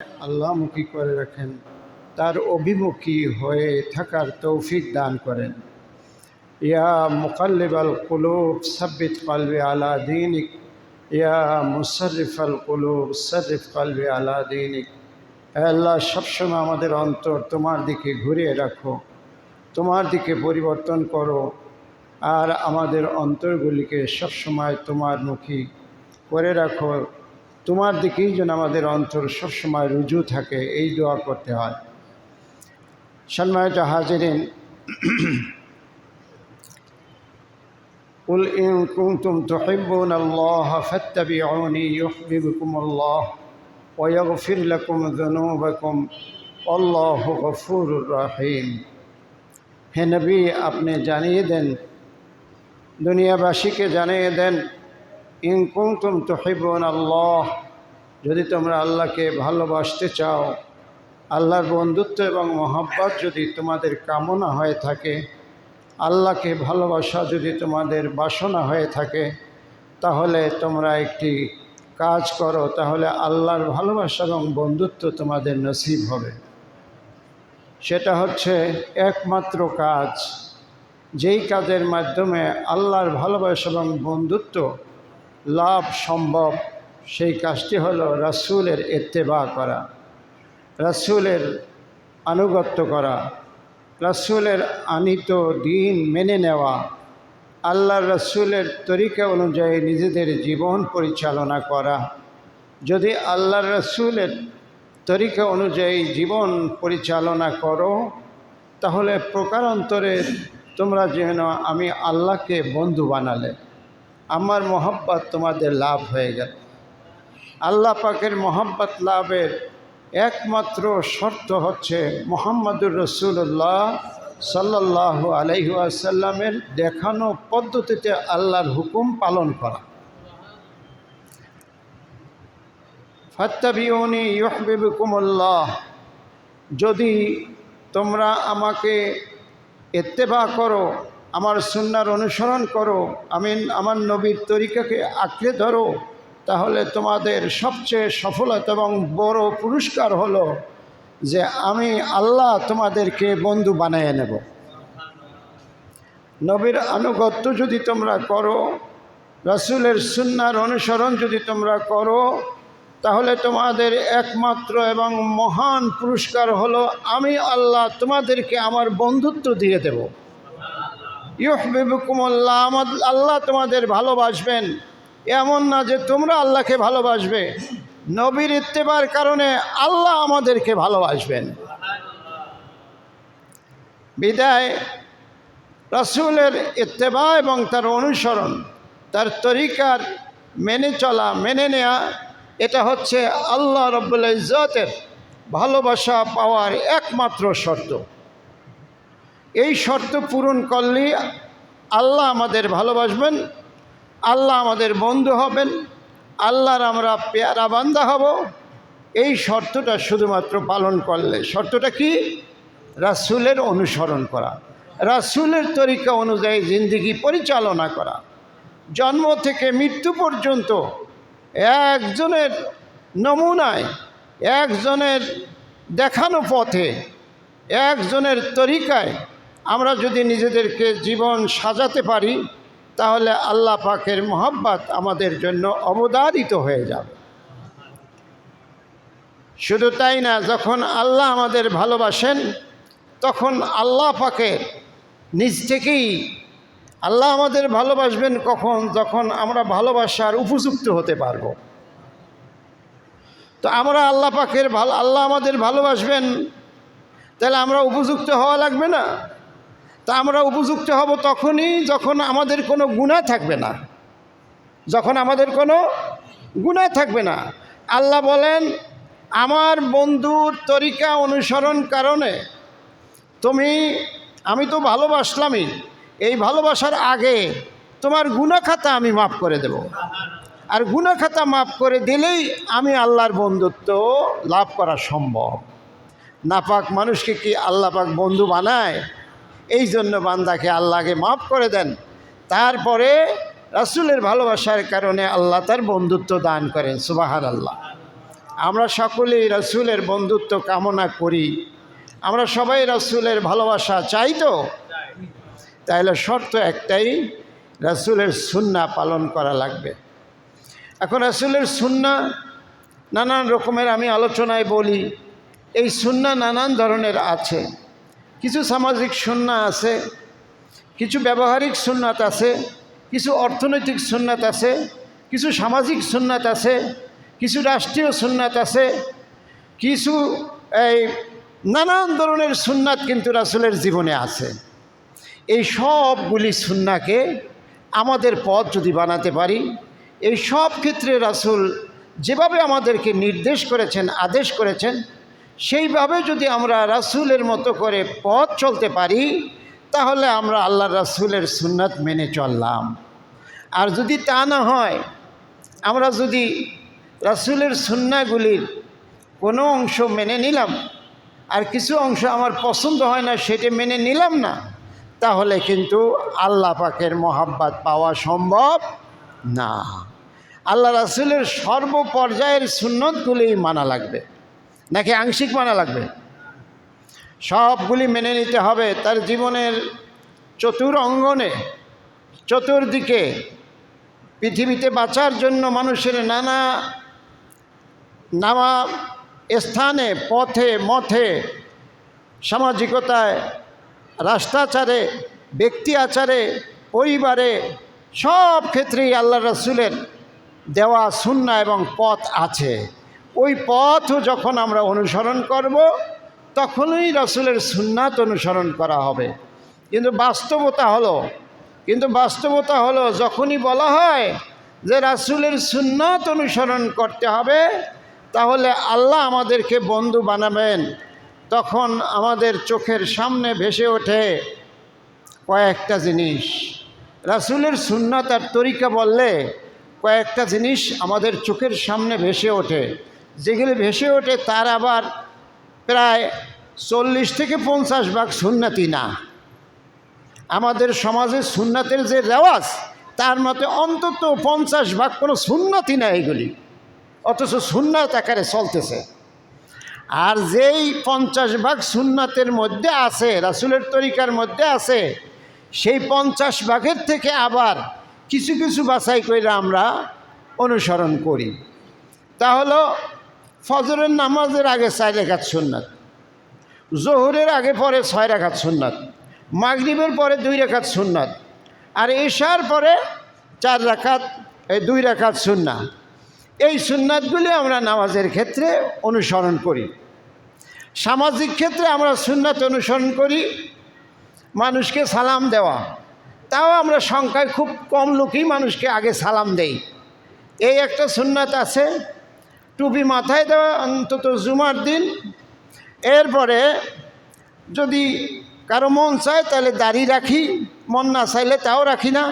আল্লাহমুখী করে রাখেন, তার অভিমুখী হয়ে থাকার তৌফিক দান করেন। ইয়া মুকাল্লিবাল কুলুব সাব্বিত কলবি আলা দীনিক, ইয়া মুসাররিফাল কুলুব সাররিফ কলবি আলা দীনিক। হে আল্লাহ, সবসময় আমাদের অন্তর তোমার দিকে ঘুরিয়ে রাখো, তোমার দিকে পরিবর্তন করো, আর আমাদের অন্তরগুলিকে সবসময় তোমার মুখী করে রাখো। তোমার দিকেই যেন আমাদের অন্তর সবসময় রুজু থাকে, এই দোয়া করতে হয়। সম্মানিত হাজিরিন, কুল ইন কুনতুম তুহিব্বুনাল্লাহ ফাত্তাবিউনি ইউহিব্বুকুমুল্লাহ ওয়া ইয়াগফির লাকুম যুনুবাকুম আল্লাহু গফুরুর রহিম। হে নবী, আপনি জানিয়ে দেন, দুনিয়াবাসীকে জানিয়ে দেন, ইন কুনতুম তুহিব্বুনাল্লাহ, যদি তোমরা আল্লাহকে ভালোবাসতে চাও, আল্লাহর বন্ধুত্ব এবং মহব্বত যদি তোমাদের কামনা হয়ে থাকে, আল্লাহকে ভালোবাসা যদি তোমাদের বাসনা হয়ে থাকে, তাহলে তোমরা একটি কাজ করো, তাহলে আল্লাহর ভালোবাসা এবং বন্ধুত্ব তোমাদের নসিব হবে। সেটা হচ্ছে একমাত্র কাজ, যেই কাজের মাধ্যমে আল্লাহর ভালোবাসা এবং বন্ধুত্ব লাভ সম্ভব। সেই কাজটি হলো রাসূলের ইত্তেবা করা, রাসূলের আনুগত্য করা, রাসূলের আনিত দ্বীন মেনে নেওয়া, আল্লাহর রাসূলের তরিকা অনুযায়ী নিজেদের জীবন পরিচালনা করা। যদি আল্লাহর রাসূলের তরিকা অনুযায়ী জীবন পরিচালনা করো, তাহলে প্রকারান্তরে তোমরা যেন আমি আল্লাহকে বন্ধু বানালে, আমার মহব্বত তোমাদের লাভ হয়ে গেল। আল্লাহ পাকের মহব্বত লাভের একমাত্র শর্ত হচ্ছে মুহাম্মদুর রাসূলুল্লাহ সাল্লাল্লাহু আলাইহি ওয়াসাল্লামের দেখানো পদ্ধতিতে আল্লাহর হুকুম পালন করা। ফাত্তাবিউনি ইউহিব্বুকুমুল্লাহ, যদি তোমরা আমাকে ইত্তেবা করো, আমার সুন্নাহর অনুসরণ করো, আমার নবীর তরিকাকে আঁকড়ে ধরো, তাহলে তোমাদের সবচেয়ে সফলতা এবং বড় পুরস্কার হলো যে আমি আল্লাহ তোমাদেরকে বন্ধু বানিয়ে নেব। নবীর আনুগত্য যদি তোমরা করো, রাসূলের সুন্নাহর অনুসরণ যদি তোমরা করো, তাহলে তোমাদের একমাত্র এবং মহান পুরস্কার হলো আমি আল্লাহ তোমাদেরকে আমার বন্ধুত্ব দিয়ে দেব। ইউহিব্বুকুমুল্লাহ, আল্লাহ তোমাদের ভালোবাসবেন। এমন না যে তোমরা আল্লাহকে ভালোবাসবে, নবীর ইত্তেবার কারণে আল্লাহ আমাদেরকে ভালোবাসবেন। বিদায় রাসূলের ইত্তেবা এবং তার অনুসরণ, তার তরিকার মেনে চলা, মেনে নেয়া, এটা হচ্ছে আল্লাহ রাব্বুল ইজ্জতের ভালোবাসা পাওয়ার একমাত্র শর্ত। এই শর্ত পূরণ করলেই আল্লাহ আমাদের ভালোবাসবেন, আল্লাহ আমাদের বন্ধু হবেন, আল্লাহর আমরা পেয়ারা বান্দা হব। এই শর্তটা শুধুমাত্র পালন করলে। শর্তটা কি? রাসূলের অনুসরণ করা, রাসূলের তরিকা অনুযায়ী জিন্দেগি পরিচালনা করা। জন্ম থেকে মৃত্যু পর্যন্ত একজনের নমুনায়, একজনের দেখানো পথে, একজনের তরিকায় আমরা যদি নিজেদেরকে জীবন সাজাতে পারি, তাহলে আল্লাহ পাকের মহব্বত আমাদের জন্য অবধারিত হয়ে যাবে। শুধু তাই না, যখন আল্লাহ আমাদের ভালোবাসেন, তখন আল্লাহ পাকের নিজ থেকেই আল্লাহ আমাদের ভালোবাসবেন। কখন? যখন আমরা ভালোবাসার উপযুক্ত হতে পারব। তো আমরা আল্লাহ পাকের আল্লাহ আমাদের ভালোবাসবেন, তাহলে আমরা উপযুক্ত হওয়া লাগবে না? তা আমরা উপযুক্ত হব তখনই যখন আমাদের কোনো গুনাহ থাকবে না, যখন আমাদের কোনো গুনাহ থাকবে না। আল্লাহ বলেন, আমার বন্ধুর তরিকা অনুসরণ কারণে আমি তো ভালোবাসলামই, এই ভালোবাসার আগে তোমার গুনাহ খাতা আমি মাফ করে দেব। আর গুনাহ খাতা মাফ করে দিলেই আমি আল্লাহর বন্ধুত্ব লাভ করা সম্ভব। নাপাক মানুষকে কি আল্লাহ পাক বন্ধু বানায়? এই জন্য বান্দাকে আল্লাহকে মাফ করে দেন, তারপরে রাসূলের ভালোবাসার কারণে আল্লাহ তার বন্ধুত্ব দান করেন। সুবহানাল্লাহ। আমরা সকলেই রাসূলের বন্ধুত্ব কামনা করি, আমরা সবাই রাসূলের ভালোবাসা চাই তো। তাহলে শর্ত একটাই, রাসূলের সুন্নাহ পালন করা লাগবে। এখন রাসূলের সুন্নাহ নানান রকমের আমি আলোচনায় বলি। এই সুন্নাহ নানান ধরনের আছে। কিছু সামাজিক সুন্নাহ আছে, কিছু ব্যবহারিক সুন্নাত আছে, কিছু অর্থনৈতিক সুন্নাত আছে, কিছু সামাজিক সুন্নাত আছে, কিছু রাষ্ট্রীয় সুন্নাত আছে, কিছু নানান ধরনের সুন্নাত কিন্তু রাসূলের জীবনে আছে। এই সবগুলি সুন্নাহকে আমাদের পথ যদি বানাতে পারি, এই সব ক্ষেত্রে রাসূল যেভাবে আমাদেরকে নির্দেশ করেছেন, আদেশ করেছেন, সেইভাবে যদি আমরা রাসূলের মতো করে পথ চলতে পারি, তাহলে আমরা আল্লাহ রাসূলের সুন্নাত মেনে চললাম। আর যদি তা না হয়, আমরা যদি রাসূলের সুন্নাহগুলির কোনো অংশ মেনে নিলাম আর কিছু অংশ আমার পছন্দ হয় না, সেটা মেনে নিলাম না, তাহলে কিন্তু আল্লাহ পাকের মহাব্বত পাওয়া সম্ভব না। আল্লাহ রাসূলের সর্বপর্যায়ের সুন্নতগুলি মানা লাগবে, নাকি আংশিক মানা লাগবে? সবগুলি মেনে নিতে হবে। তার জীবনের চতুর অঙ্গনে, চতুর্দিকে পৃথিবীতে বাঁচার জন্য মানুষের নানা স্থানে, পথে মথে, সামাজিকতায়, রাষ্ট্রাচারে, ব্যক্তি আচারে, পরিবারে, সব ক্ষেত্রেই আল্লাহ রাসূলের দেওয়া সুন্নাহ এবং পথ আছে। ওই পথও যখন আমরা অনুসরণ করব, তখনই রাসূলের সুন্নাত অনুসরণ করা হবে। কিন্তু বাস্তবতা হলো যখনই বলা হয় যে রাসূলের সুন্নাত অনুসরণ করতে হবে, তাহলে আল্লাহ আমাদেরকে বন্ধু বানাবেন, তখন আমাদের চোখের সামনে ভেসে ওঠে কয়েকটা জিনিস। রাসূলের সুন্নাত আর তরিকা বললে কয়েকটা জিনিস আমাদের চোখের সামনে ভেসে ওঠে। যেগুলি ভেসে ওঠে তার আবার প্রায় 40 থেকে 50 ভাগ সুন্নাতি না। আমাদের সমাজে সুন্নাতের যে রেওয়াজ, তার মতে অন্তত 50 ভাগ কোনো সুন্নাতি না এগুলি, অথচ সুন্নাত আকারে চলতেছে। আর যেই 50 ভাগ সুন্নাতের মধ্যে আছে, রাসূলের তরিকার মধ্যে আছে, সেই 50 ভাগের থেকে আবার কিছু কিছু বাছাই করে আমরা অনুসরণ করি। তা হলো ফজরের নামাজের আগে 4 রাকাত সুন্নাত, জোহরের আগে পরে 6 রাকাত সুন্নাত, মাগরিবের পরে 2 রাকাত সুন্নাত, আর এশার পরে 4 রাকাত, 2 রাকাত সুন্নাহ। এই সুন্নাতগুলি আমরা নামাজের ক্ষেত্রে অনুসরণ করি। সামাজিক ক্ষেত্রে আমরা সুন্নাত অনুসরণ করি মানুষকে সালাম দেওয়া, তাও আমরা সংখ্যায় খুব কম লোকই মানুষকে আগে সালাম দেই। এই একটা সুন্নাত আছে। টুপি মাথায় দেওয়া অন্তত জুমার দিন। এরপরে যদি কারো মন চায় তাহলে দাড়ি রাখি, মন না চাইলে তাও রাখি না।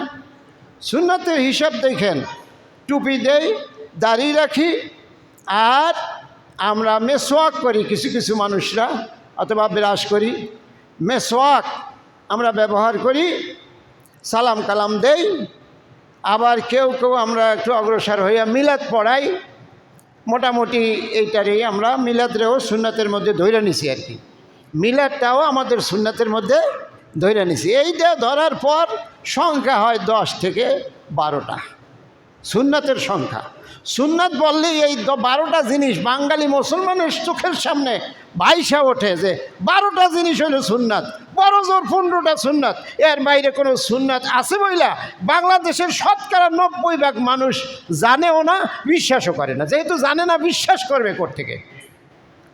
সুন্নাতের হিসাব দেখেন, টুপি দেই, দাড়ি রাখি, আর আমরা মেসওয়াক করি। কিছু কিছু মানুষরা অথবা ব্রাশ করি, মেসওয়াক আমরা ব্যবহার করি, সালাম কালাম দেই। আবার কেউ কেউ আমরা একটু অগ্রসর হইয়া মিলাদ পড়াই। মোটামুটি এইটারই আমরা মিলাদরেও সুন্নাতের মধ্যে ধইরা নিছি আর কি। মিলাদটাও আমাদের সুন্নাতের মধ্যে ধইরা নিছি। এইটা ধরার পর সংখ্যা হয় 10 থেকে 12টা সুন্নাতের সংখ্যা। সুন্নাত বললেই এই 12টা জিনিস বাঙালি মুসলমানের চোখের সামনে ভাইসা ওঠে যে 12টা জিনিস হলো সুন্নাত, বড় জোর 15টা সুন্নাত। এর বাইরে কোনো সুন্নাত আছে বইলা বাংলাদেশের শতকরা 90 ভাগ মানুষ জানেও না, বিশ্বাসও করে না। যেহেতু জানে না, বিশ্বাস করবে কোত্থেকে?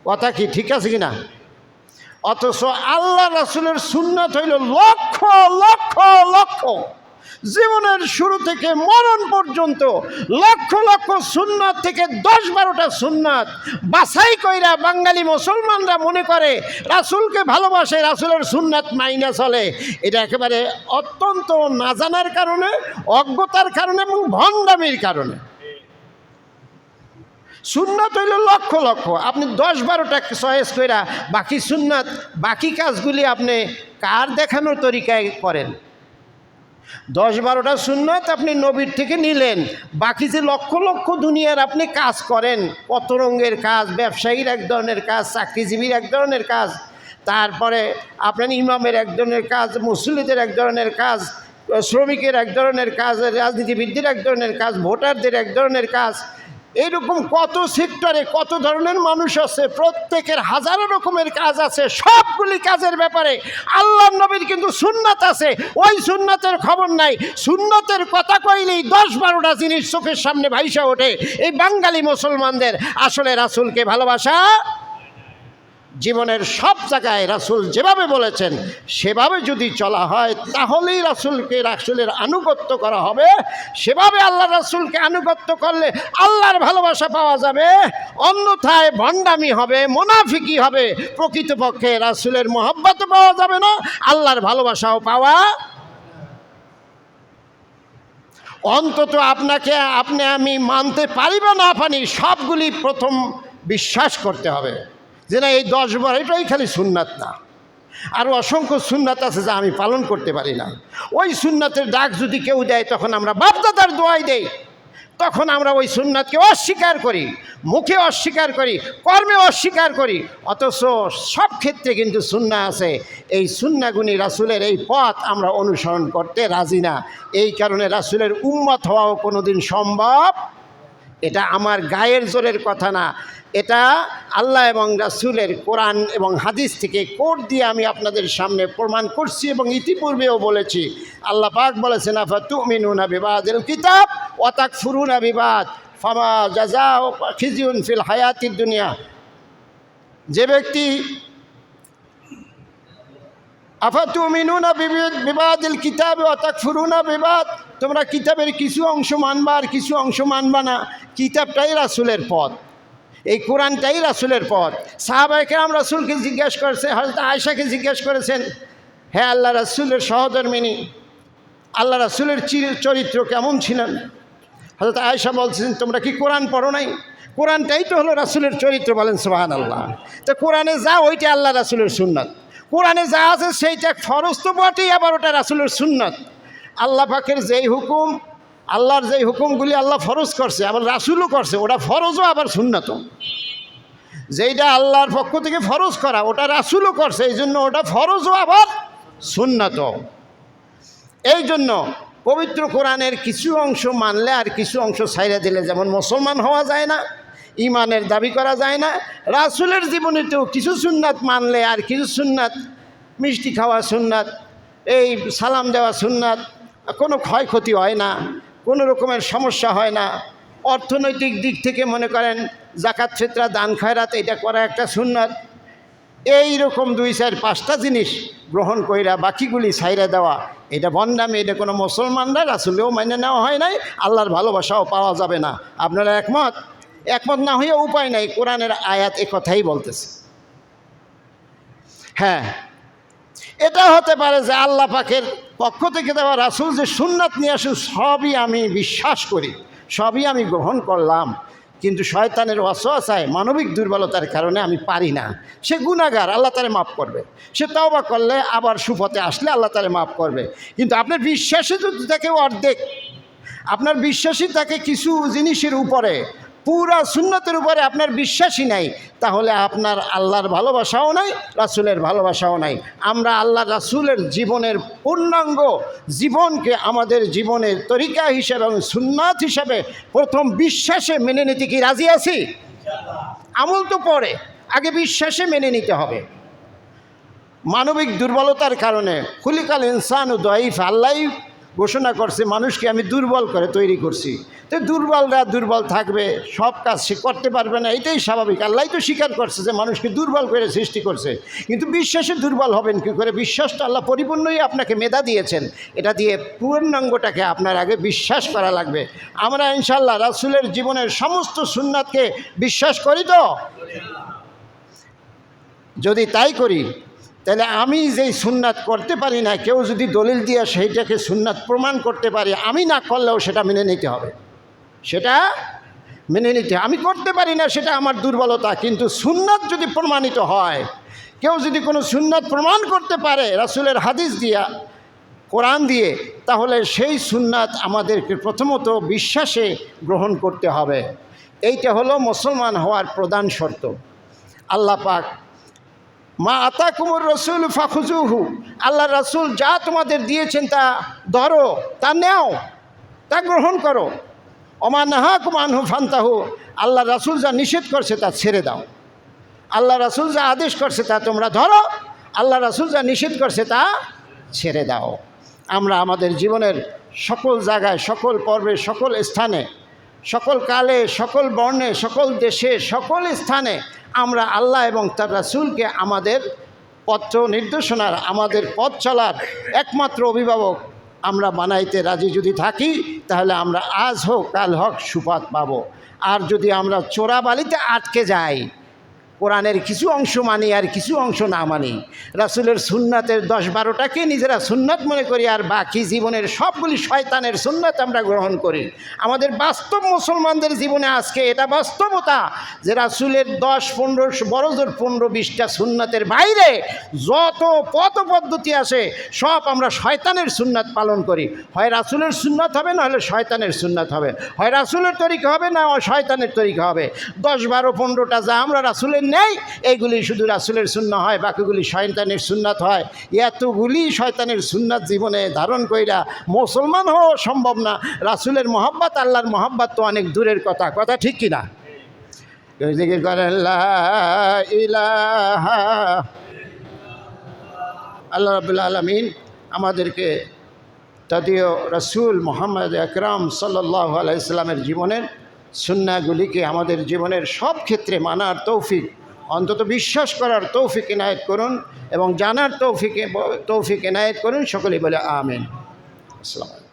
কথা কি ঠিক আছে কি না? অথচ আল্লাহ রাসূলের সুন্নাত হইল লক্ষ লক্ষ লক্ষ, জীবনের শুরু থেকে মরণ পর্যন্ত লক্ষ লক্ষ সুন্নাত থেকে 10-12টা সুন্নাত বাছাই কইরা বাঙালি মুসলমানরা মনে করে রাসূলকে ভালোবাসে, রাসূলের সুন্নাত মাইনা চলে। এটা একেবারে অত্যন্ত না জানার কারণে, অজ্ঞতার কারণে এবং ভণ্ডামির কারণে। সুন্নাত হইল লক্ষ লক্ষ। আপনি 10-12টা চয়েস কইরা বাকি সুন্নাত, বাকি কাজগুলি আপনি কার দেখানোর তরিকায় করেন? 10-12টা সুন্নাত আপনি নবীর থেকে নিলেন, বাকি যে লক্ষ লক্ষ দুনিয়ার আপনি কাজ করেন, কত রঙের কাজ, ব্যবসায়ীর এক ধরনের কাজ, চাকরিজীবীর এক ধরনের কাজ, তারপরে আপনার ইমামের এক ধরনের কাজ, মুসল্লিদের এক ধরনের কাজ, শ্রমিকের এক ধরনের কাজ, রাজনীতিবিদদের এক ধরনের কাজ, ভোটারদের এক ধরনের কাজ, এইরকম কত সেক্টরে কত ধরনের মানুষ আছে, প্রত্যেকের হাজারো রকমের কাজ আছে। সবগুলি কাজের ব্যাপারে আল্লাহর নবীর কিন্তু সুন্নাত আছে, ওই সুন্নাতের খবর নাই। সুন্নাতের কথা কইলেই 10-12টা জিনিস চোখের সামনে ভাইসা ওঠে। এই বাঙালি মুসলমানদের আসলে রাসূলকে ভালোবাসা, জীবনের সব জায়গায় রাসূল যেভাবে বলেছেন সেভাবে যদি চলা হয় তাহলেই রাসূলের আনুগত্য করা হবে। সেভাবে আল্লাহ রাসূলকে আনুগত্য করলে আল্লাহর ভালোবাসা পাওয়া যাবে, অন্যথায় ভণ্ডামি হবে, মুনাফিকি হবে, প্রকৃতপক্ষে রাসূলের মহব্বতও পাওয়া যাবে না, আল্লাহর ভালোবাসাও পাওয়া। অন্তত আপনি আমি মানতে পারি বা না পারি, সবগুলি প্রথম বিশ্বাস করতে হবে যে না, এই 10 বার এটাই খালি সুন্নাত না, আরও অসংখ্য সুন্নাত আছে যা আমি পালন করতে পারি না। ওই সুন্নাতের ডাক যদি কেউ দেয় তখন আমরা বাপদাদার দোয়াই দেই, তখন আমরা ওই সুন্নাতকে অস্বীকার করি, মুখে অস্বীকার করি, কর্মে অস্বীকার করি। অথচ সব ক্ষেত্রে কিন্তু সুন্নাহ আছে। এই সুন্নাহগুনি রাসূলের এই পথ আমরা অনুসরণ করতে রাজি না। এই কারণে রাসূলের উম্মত হওয়াও কোনোদিন সম্ভব। এটা আমার গায়ের জোরের কথা না, এটা আল্লাহ এবং রাসূলের কোরআন এবং হাদিস থেকে কোট দিয়ে আমি আপনাদের সামনে প্রমাণ করছি এবং ইতিপূর্বেও বলেছি। আল্লাহ পাক বলেছেন, আফাতুমিনুনা বিবাদিল কিতাব ওয়া তাকফুরুনা বিবাদ ফামা জাযাউ খিজিউন ফিল হায়াতিদ দুনিয়া। যে ব্যক্তি আফাতুমিনুনা বিবাদিল কিতাব ওয়া তাকফুরুনা বিবাদ, তোমরা কিতাবের কিছু অংশ মানবা আর কিছু অংশ মানবা না। কিতাবটাই রাসূলের পথ, এই কোরআনটাই রাসূলের পথ। সাহাবায়ে কেরাম রাসূলকে জিজ্ঞাসা করেছে, হযরত আয়েশাকে জিজ্ঞাসা করেছেন, হে আল্লাহ রাসূলের সহধর্মিণী, আল্লাহ রাসূলের চরিত্র কেমন ছিলেন? হযরত আয়েশা বলছেন, তোমরা কি কোরআন পড়ো নাই? কোরআনটাই তো হলো রাসূলের চরিত্র। বলেন সুবহানাল্লাহ। তো কোরআনে যা ওইটা আল্লাহ রাসূলের সুন্নাত, কোরআনে যা আছে সেইটা ফরজ তো বটেই, আবার ওটা রাসূলের সুন্নাত। আল্লাহ পাকের যেই হুকুম, আল্লাহর যেই হুকুমগুলি আল্লাহ ফরজ করছে আবার রাসূলও করছে, ওটা ফরজও আবার সুন্নাতও। যেইটা আল্লাহর পক্ষ থেকে ফরজ করা ওটা রাসূলও করছে, এই জন্য ওটা ফরজও আবার সুন্নাতও। এই জন্য পবিত্র কোরআনের কিছু অংশ মানলে আর কিছু অংশ ছাইড়া দিলে যেমন মুসলমান হওয়া যায় না, ইমানের দাবি করা যায় না, রাসূলের জীবনেতেও কিছু সুন্নাত মানলে আর কিছু সুন্নাত, মিষ্টি খাওয়া সুন্নাত, এই সালাম দেওয়া সুন্নাত, কোনো ক্ষয়ক্ষতি হয় না, কোনো রকমের সমস্যা হয় না। অর্থনৈতিক দিক থেকে মনে করেন যাকাত ফিতরা দান খয়রাত এটা করা একটা সুন্নাত। এই রকম 2-4-5টা জিনিস গ্রহণ কইরা বাকিগুলি ছাইরা দেওয়া এটা ভণ্ডামি, এটা কোনো মুসলমানরা রাসূলেও মেনে নেওয়া হয় নাই, আল্লাহর ভালোবাসাও পাওয়া যাবে না। আপনারা একমত? একমত না হয়ে উপায় নাই, কোরআনের আয়াত এ কথাই বলতেছে। হ্যাঁ, এটা হতে পারে যে আল্লাহ পাকের পক্ষ থেকে দেওয়া রাসূল যে সুন্নাত নিয়ে আসে সবই আমি বিশ্বাস করি, সবই আমি গ্রহণ করলাম, কিন্তু শয়তানের ওয়াসওয়াসায়, মানবিক দুর্বলতার কারণে আমি পারি না। সে গুনাহগার, আল্লাহ তারে মাফ করবে। সে তওবা করলে আবার সুপথে আসলে আল্লাহ তারে মাফ করবে। কিন্তু আপনার বিশ্বাসে যদি থাকে অর্ধেক, আপনার বিশ্বাসী থাকে কিছু জিনিসের উপরে, পুরা সুন্নতের উপরে আপনার বিশ্বাসই নাই, তাহলে আপনার আল্লাহর ভালোবাসাও নাই, রাসূলের ভালোবাসাও নাই। আমরা আল্লাহ রাসূলের জীবনের পূর্ণাঙ্গ জীবনকে আমাদের জীবনের তরিকা হিসেবে এবং সুন্নাত হিসাবে প্রথম বিশ্বাসে মেনে নিতে কি রাজি আছি? আমল তো পরে, আগে বিশ্বাসে মেনে নিতে হবে। মানবিক দুর্বলতার কারণে খুলিকাল ইনসানু দাঈফ, আল্লাহ ঘোষণা করছে মানুষকে আমি দুর্বল করে তৈরি করছি। তো দুর্বলরা দুর্বল থাকবে, সব কাজ সে করতে পারবে না, এটাই স্বাভাবিক। আল্লাহ তো স্বীকার করছে যে মানুষকে দুর্বল করে সৃষ্টি করছে, কিন্তু বিশ্বাসে দুর্বল হবেন কী করে? বিশ্বাসটা আল্লাহ পরিপূর্ণই আপনাকে মেধা দিয়েছেন, এটা দিয়ে পূর্ণাঙ্গটাকে আপনার আগে বিশ্বাস করা লাগবে। আমরা ইনশাআল্লাহ রাসূলের জীবনের সমস্ত সুন্নাতকে বিশ্বাস করি তো? যদি তাই করি তাহলে আমি যেই সুন্নাত করতে পারি না, কেউ যদি দলিল দিয়ে সেইটাকে সুন্নাত প্রমাণ করতে পারি, আমি না করলেও সেটা মেনে নিতে হবে, সেটা মেনে নিতে। আমি করতে পারি না, সেটা আমার দুর্বলতা, কিন্তু সুন্নাত যদি প্রমাণিত হয়, কেউ যদি কোনো সুন্নাত প্রমাণ করতে পারে রাসূলের হাদিস দিয়া, কোরআন দিয়ে, তাহলে সেই সুন্নাত আমাদেরকে প্রথমত বিশ্বাসে গ্রহণ করতে হবে। এইটা হলো মুসলমান হওয়ার প্রধান শর্ত। আল্লাহ পাক মা আতাকুমুর রসুল ফাখুজুহু, আল্লাহ রাসূল যা তোমাদের দিয়েছেন তা ধরো, তা নেও, তা গ্রহণ করো। ওমা নাহাকুম আনহু ফান্তাহু, আল্লাহ রাসূল যা নিষেধ করছে তা ছেড়ে দাও। আল্লাহ রাসূল যা আদেশ করছে তা তোমরা ধরো, আল্লাহ রাসূল যা নিষেধ করছে তা ছেড়ে দাও। আমরা আমাদের জীবনের সকল জায়গায়, সকল পর্বে, সকল স্থানে, সকল কালে, সকল বর্ণে, সকল দেশে, সকল স্থানে আমরা আল্লাহ এবং তার রাসূলকে আমাদের পথ নির্দেশনার, আমাদের পথ চলার একমাত্র অভিভাবক আমরা বানাইতে রাজি যদি থাকি, তাহলে আমরা আজ হোক কাল হোক সুপাত পাব। আর যদি আমরা চোরাবালিতে আটকে যাই, কোরআনের কিছু অংশ মানি আর কিছু অংশ না মানি, রাসূলের সুন্নাতের 10-12টাকে নিজেরা সুন্নাত মনে করি, আর বাকি জীবনের সবগুলি শয়তানের সুন্নাত আমরা গ্রহণ করি। আমাদের বাস্তব মুসলমানদের জীবনে আজকে এটা বাস্তবতা যে রাসূলের 10-15 বড় জোর 15-20টা সুন্নাতের বাইরে যত পথ পদ্ধতি আছে সব আমরা শয়তানের সুন্নাত পালন করি। হয় রাসূলের সুন্নাত হবে, না হলে শয়তানের সুন্নাত হবে। হয় রাসূলের তরিকা হবে, না শয়তানের তরিকা হবে। 10-12-15টা যা আমরা রাসূলের নেই, এইগুলি শুধু রাসূলের সুন্নাত হয়, বাকিগুলি শয়তানের সুন্নাত হয়। এতগুলি শয়তানের সুন্নাত জীবনে ধারণ কইরা মুসলমান হওয়া সম্ভব না। রাসূলের মহব্বত, আল্লাহর মহব্বত তো অনেক দূরের কথা। কথা ঠিক কিনা? জিকির করেন লা ইলাহা। আল্লাহ রাব্বুল আলামিন আমাদেরকে তদীয় রাসূল মুহাম্মদ আকরাম সাল্লাল্লাহু আলাইহি সাল্লামের জীবনের সুন্নাহগুলিকে আমাদের জীবনের সব ক্ষেত্রে মানার তৌফিক, অন্তত বিশ্বাস করার তৌফিক এনায়েত করুন এবং জানার তৌফিক এনায়েত করুন। সকলেই বলে আমিন। আসসালামু আলাইকুম।